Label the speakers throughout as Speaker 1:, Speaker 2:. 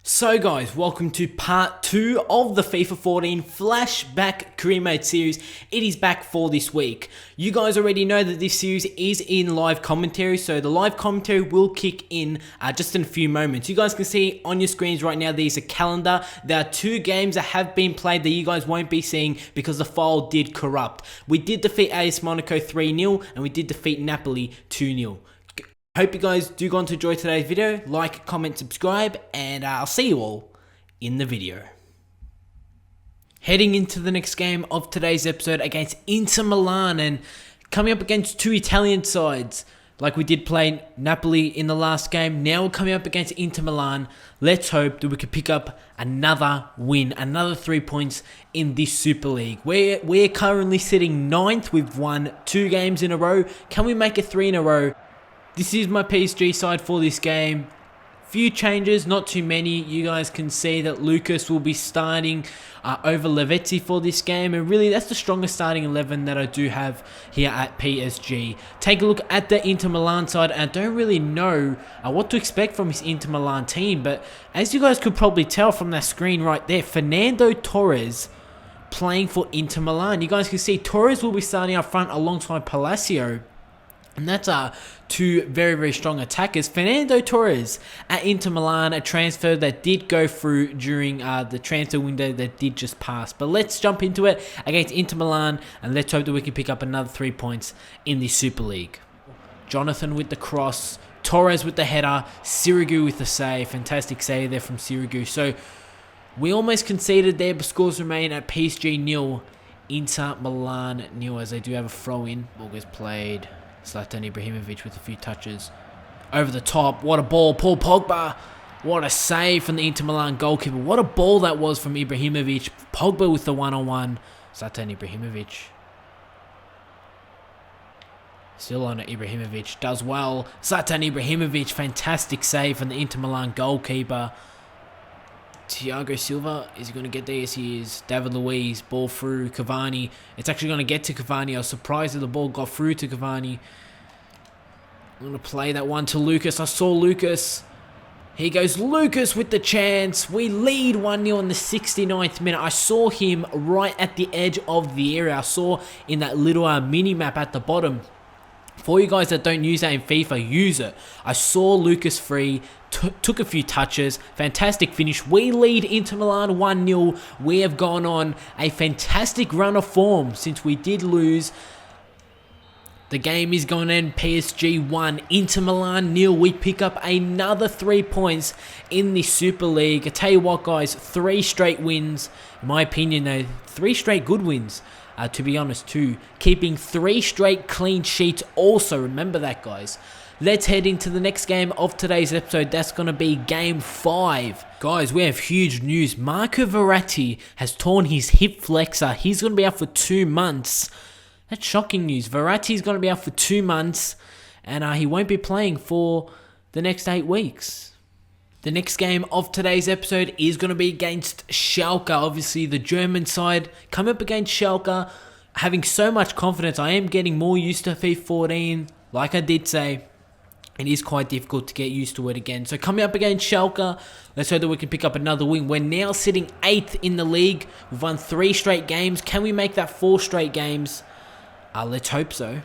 Speaker 1: So guys, welcome to part 2 of the FIFA 14 Flashback Career Mode series. It is back for this week. You guys already know that this series is in live commentary, so the live commentary will kick in just in a few moments. You guys can see on your screens right now, there's a calendar. There are 2 games that have been played that you guys won't be seeing because the file did corrupt. We did defeat AS Monaco 3-0 and we did defeat Napoli 2-0. Hope you guys do go on to enjoy today's video. Like, comment, subscribe, and I'll see you all in the video. Heading into the next game of today's episode against Inter Milan and coming up against 2 Italian sides. Like we did play Napoli in the last game. Now we're coming up against Inter Milan. Let's hope that we can pick up another win, another 3 points in this Super League. We're currently sitting 9th. We've won 2 games in a row. Can we make it 3 in a row? This is my PSG side for this game. Few changes, not too many. You guys can see that Lucas will be starting over Lavezzi for this game. And really, that's the strongest starting 11 that I do have here at PSG. Take a look at the Inter Milan side. And I don't really know what to expect from this Inter Milan team. But as you guys could probably tell from that screen right there, Fernando Torres playing for Inter Milan. You guys can see Torres will be starting up front alongside Palacio. And that's 2 very, very strong attackers. Fernando Torres at Inter Milan, a transfer that did go through during the transfer window that did just pass. But let's jump into it against Inter Milan and let's hope that we can pick up another 3 points in the Super League. Jonathan with the cross, Torres with the header, Sirigu with the save. Fantastic save there from Sirigu. So we almost conceded there, but scores remain at PSG 0, Inter Milan 0 as they do have a throw in. Ball gets played. Zlatan Ibrahimovic with a few touches. Over the top. What a ball. Paul Pogba. What a save from the Inter Milan goalkeeper. What a ball that was from Ibrahimovic. Pogba with the one-on-one. Zlatan Ibrahimovic. Still on it. Ibrahimovic does well. Zlatan Ibrahimovic. Fantastic save from the Inter Milan goalkeeper. Thiago Silva, is he going to get there? Yes, he is. David Luiz, ball through. Cavani. It's actually going to get to Cavani. I was surprised that the ball got through to Cavani. I'm going to play that one to Lucas. I saw Lucas. Here goes Lucas with the chance. We lead 1-0 in the 69th minute. I saw him right at the edge of the area. I saw in that little mini-map at the bottom. For you guys that don't use that in FIFA, use it. I saw Lucas free, took a few touches, fantastic finish. We lead Inter Milan 1-0. We have gone on a fantastic run of form since we did lose. The game is going to end PSG 1, Inter Milan 0. We pick up another 3 points in the Super League. I tell you what, guys, 3 straight wins. In my opinion, though, 3 straight good wins. To be honest too, keeping 3 straight clean sheets also, remember that guys. Let's head into the next game of today's episode. That's going to be game 5. Guys, we have huge news. Marco Verratti has torn his hip flexor. He's going to be out for 2 months. That's shocking news. Verratti's going to be out for 2 months and he won't be playing for the next 8 weeks. The next game of today's episode is going to be against Schalke. Obviously, the German side coming up against Schalke. Having so much confidence. I am getting more used to FIFA 14. Like I did say, it is quite difficult to get used to it again. So coming up against Schalke, let's hope that we can pick up another win. We're now sitting 8th in the league. We've won 3 straight games. Can we make that 4 straight games? Let's hope so.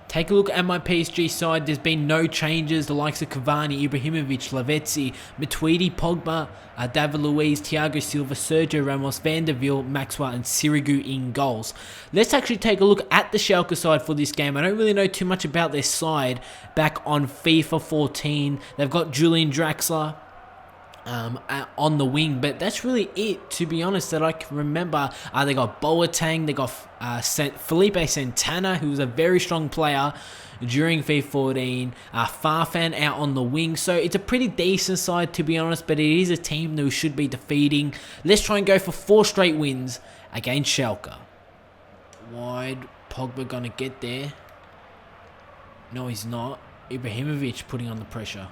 Speaker 1: Take a look at my PSG side. There's been no changes. The likes of Cavani, Ibrahimovic, Lavezzi, Matuidi, Pogba, David Luiz, Thiago Silva, Sergio Ramos, Van der Vaart, Maxwell, and Sirigu in goals. Let's actually take a look at the Schalke side for this game. I don't really know too much about their side back on FIFA 14. They've got Julian Draxler on the wing, but that's really it, to be honest, that I can remember. They got Boateng, they got Felipe Santana, who was a very strong player during FIFA 14, Farfan out on the wing, so it's a pretty decent side, to be honest, but it is a team that we should be defeating. Let's try and go for 4 straight wins against Schalke. Wide, Pogba gonna get there? No, he's not. Ibrahimovic putting on the pressure.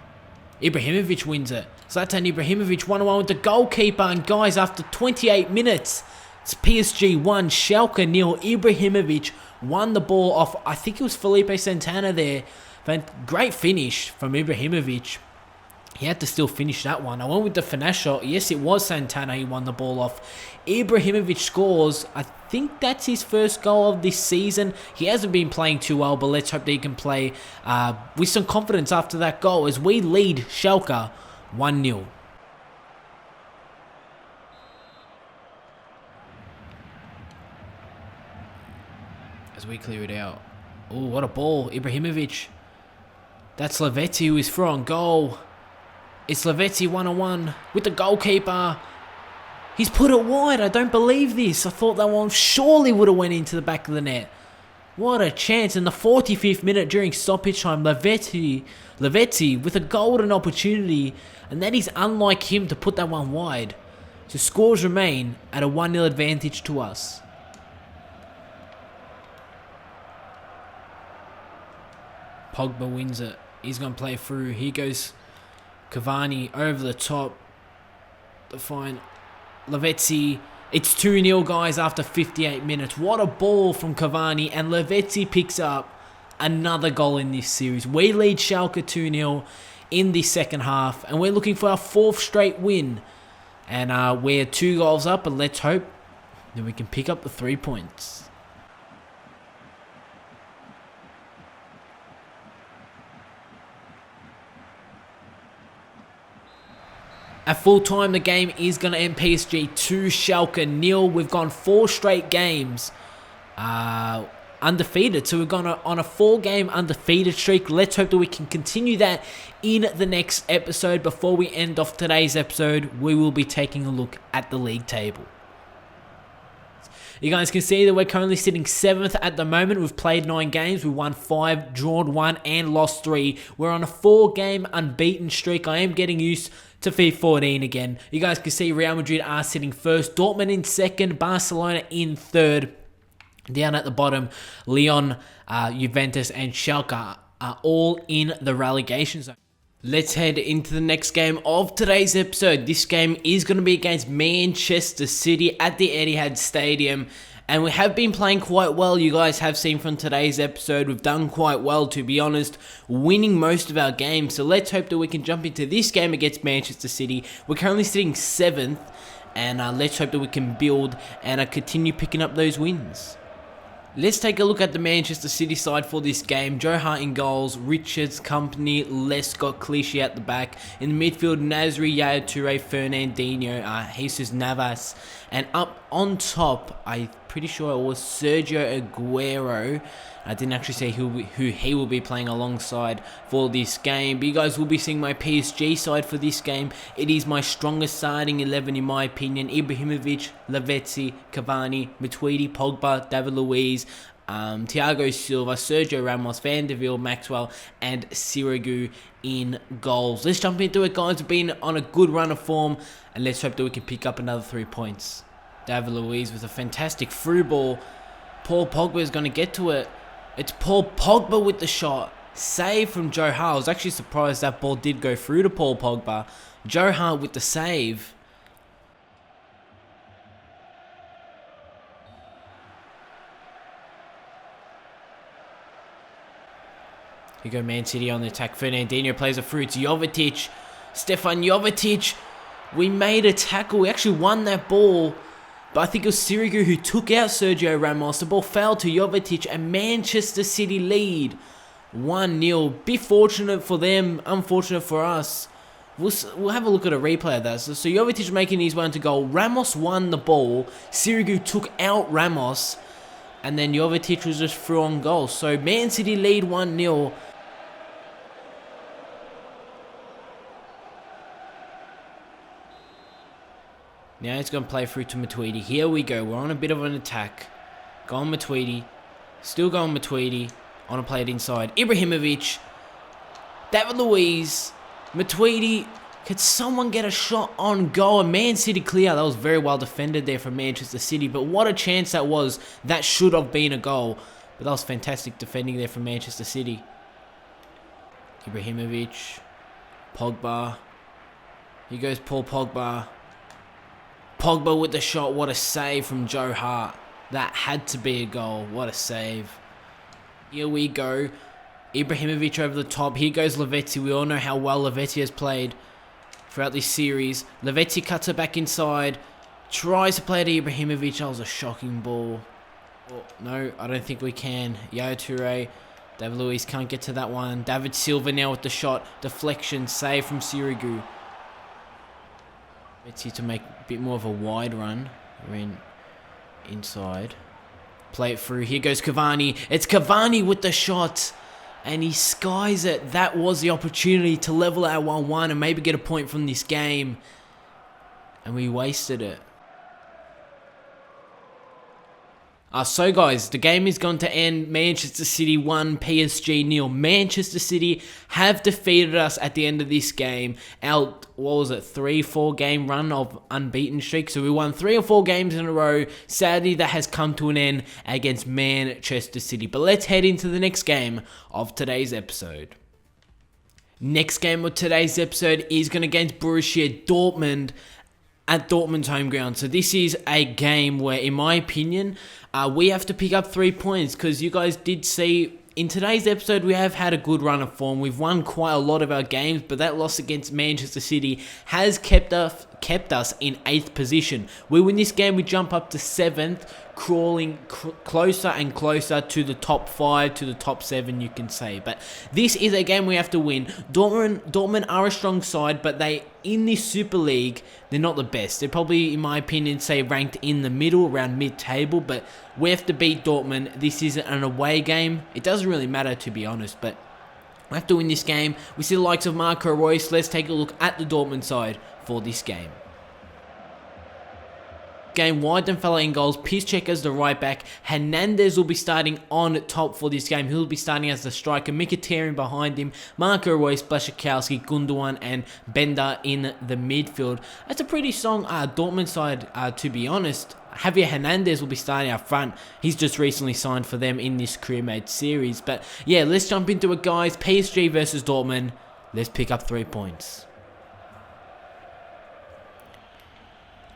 Speaker 1: Ibrahimovic wins it. Zlatan Ibrahimovic 1-1 with the goalkeeper. And guys, after 28 minutes, it's PSG 1, Schalke 0. Ibrahimovic won the ball off, I think it was Felipe Santana there. Great finish from Ibrahimovic. He had to still finish that one. I went with the finesse shot. Yes, it was Santana who won the ball off. Ibrahimovic scores. I think that's his first goal of this season. He hasn't been playing too well, but let's hope that he can play with some confidence after that goal as we lead Schalke 1-0. As we clear it out. Oh, what a ball. Ibrahimovic. That's Lavetti who is through on goal. It's Lavetti 1-on-1 with the goalkeeper. He's put it wide. I don't believe this. I thought that one surely would have went into the back of the net. What a chance. In the 45th minute during stoppage time, Lavetti with a golden opportunity. And that is unlike him to put that one wide. So scores remain at a 1-0 advantage to us. Pogba wins it. He's going to play through. Here goes Cavani over the top to find Lavetti. It's 2-0, guys, after 58 minutes. What a ball from Cavani. And Lavetti picks up another goal in this series. We lead Schalke 2-0 in the second half. And we're looking for our 4th straight win. And we're 2 goals up. And let's hope that we can pick up the 3 points. At full time, the game is going to end PSG 2, Schalke 0. We've gone 4 straight games undefeated. So we've gone on a 4-game undefeated streak. Let's hope that we can continue that in the next episode. Before we end off today's episode, we will be taking a look at the league table. You guys can see that we're currently sitting 7th at the moment. We've played 9 games. We won 5, drawn 1, and lost 3. We're on a 4-game unbeaten streak. I am getting used to FIFA 14 again. You guys can see Real Madrid are sitting 1st. Dortmund in 2nd. Barcelona in 3rd. Down at the bottom, Lyon, Juventus, and Schalke are all in the relegation zone. Let's head into the next game of today's episode. This game is going to be against Manchester City at the Etihad Stadium. And we have been playing quite well. You guys have seen from today's episode, we've done quite well, to be honest, winning most of our games. So let's hope that we can jump into this game against Manchester City. We're currently sitting 7th. And let's hope that we can build and continue picking up those wins. Let's take a look at the Manchester City side for this game. Joe Hart in goals, Richards, Company, Lescott, Clichy at the back. In the midfield, Nasri, Yaya Toure, Fernandinho, Jesus Navas. And up on top, I'm pretty sure it was Sergio Aguero. I didn't actually say who he will be playing alongside for this game. But you guys will be seeing my PSG side for this game. It is my strongest starting 11 in my opinion. Ibrahimovic, Lavetti, Cavani, Matuidi, Pogba, David Luiz, Thiago Silva, Sergio Ramos, Van der Vaart, Maxwell, and Sirigu in goals. Let's jump into it, guys. We've been on a good run of form, and let's hope that we can pick up another 3 points. David Luiz with a fantastic through ball. Paul Pogba is going to get to it. It's Paul Pogba with the shot. Save from Joe Hart. I was actually surprised that ball did go through to Paul Pogba. Joe Hart with the save. Here go Man City on the attack. Fernandinho plays it through to Jovetic. Stefan Jovetic. We made a tackle. We actually won that ball. But I think it was Sirigu who took out Sergio Ramos. The ball fell to Jovetic and Manchester City lead 1-0. Be fortunate for them, unfortunate for us. We'll have a look at a replay of that. So Jovetic making his way into goal. Ramos won the ball. Sirigu took out Ramos. And then Jovetic was just through on goal. So Man City lead 1-0. Now he's going to play through to Matuidi. Here we go. We're on a bit of an attack. Go on Matuidi. Still going Matuidi. On a play it inside. Ibrahimovic. David Luiz. Matuidi. Could someone get a shot on goal? And Man City clear. That was very well defended there from Manchester City. But what a chance that was. That should have been a goal. But that was fantastic defending there from Manchester City. Ibrahimovic. Pogba. Here goes Paul Pogba. Pogba with the shot. What a save from Joe Hart. That had to be a goal. What a save. Here we go. Ibrahimovic over the top. Here goes Lavezzi. We all know how well Lavezzi has played throughout this series. Lavezzi cuts it back inside. Tries to play to Ibrahimovic. That was a shocking ball. Oh, no, I don't think we can. Yaya Toure. David Luiz can't get to that one. David Silva now with the shot. Deflection. Save from Sirigu. Let's see to make a bit more of a wide run. We're in inside. Play it through. Here goes Cavani. It's Cavani with the shot. And he skies it. That was the opportunity to level at 1-1 and maybe get a point from this game. And we wasted it. So guys, the game is going to end. Manchester City 1, PSG 0. Manchester City have defeated us at the end of this game. Our, what was it, 3-4 game run of unbeaten streak. So we won 3 or 4 games in a row. Sadly, that has come to an end against Manchester City. But let's head into the next game of today's episode. Next game of today's episode is going against Borussia Dortmund at Dortmund's home ground. So this is a game where, in my opinion, we have to pick up 3 points, because you guys did see in today's episode we have had a good run of form. We've won quite a lot of our games, but that loss against Manchester City has kept us in 8th position. We win this game, we jump up to 7th, crawling closer and closer to the top 5, to the top 7, you can say. But this is a game we have to win. Dortmund are a strong side, but they, in this Super League, they're not the best. They're probably, in my opinion, say ranked in the middle, around mid-table, but we have to beat Dortmund. This is an away game. It doesn't really matter, to be honest, but we have to win this game. We see the likes of Marco Reus. Let's take a look at the Dortmund side for this game. Game, Weidenfeller in goals, Piszczek as the right back. Hernandez will be starting on top for this game. He'll be starting as the striker. Mkhitaryan behind him. Marco Reus, Blaszczykowski, Gundogan, and Bender in the midfield. That's a pretty strong Dortmund side, to be honest. Javier Hernandez will be starting up front. He's just recently signed for them in this career made series. But yeah, let's jump into it, guys. PSG versus Dortmund. Let's pick up 3 points.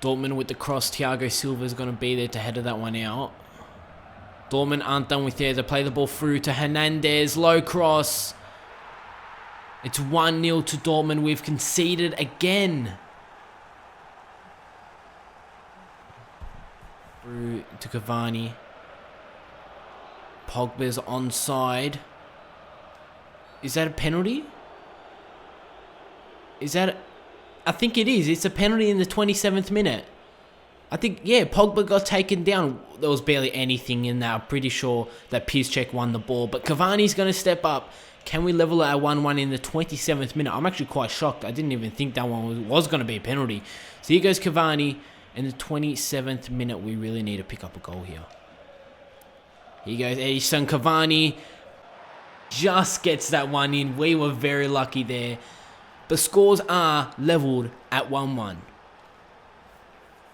Speaker 1: Dortmund with the cross. Thiago Silva is going to be there to header that one out. Dortmund aren't done with there. They play the ball through to Hernandez. Low cross. It's 1-0 to Dortmund. We've conceded again. Through to Cavani. Pogba's onside. Is that a penalty? Is that... I think it is. It's a penalty in the 27th minute. I think, yeah, Pogba got taken down. There was barely anything in there. I'm pretty sure that Piszczek won the ball. But Cavani's going to step up. Can we level it at 1-1 in the 27th minute? I'm actually quite shocked. I didn't even think that one was going to be a penalty. So here goes Cavani. In the 27th minute, we really need to pick up a goal here. Here goes Edison. Cavani just gets that one in. We were very lucky there. The scores are leveled at 1-1.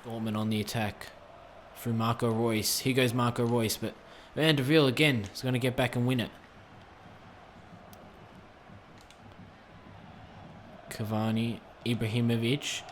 Speaker 1: Dortmund on the attack through Marco Reus. Here goes Marco Reus, but Van der Veel again is going to get back and win it. Cavani, Ibrahimovic.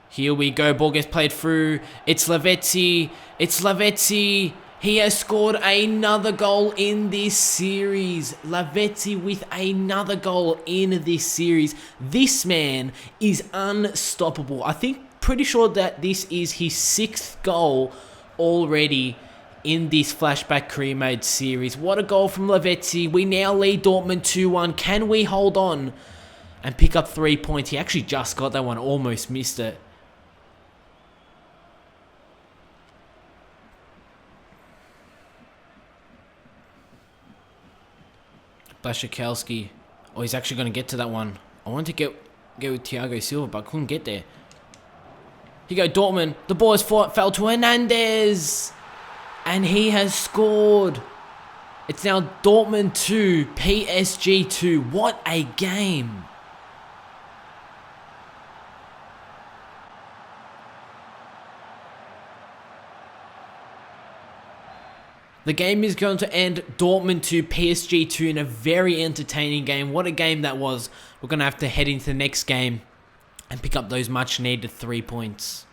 Speaker 1: Here we go. Ball gets played through. It's Lavezzi. It's Lavezzi. He has scored another goal in this series. Lavezzi with another goal in this series. This man is unstoppable. I think, pretty sure that this is his 6th goal already in this Flashback career mode series. What a goal from Lavezzi. We now lead Dortmund 2-1. Can we hold on and pick up 3 points? He actually just got that one. Almost missed it. Blaszczykowski. Oh, he's actually going to get to that one. I wanted to get with Thiago Silva, but I couldn't get there. Here you go, Dortmund. The ball is fell to Hernandez. And he has scored. It's now Dortmund 2, PSG 2. What a game. The game is going to end Dortmund 2, PSG 2 in a very entertaining game. What a game that was. We're going to have to head into the next game and pick up those much needed 3 points.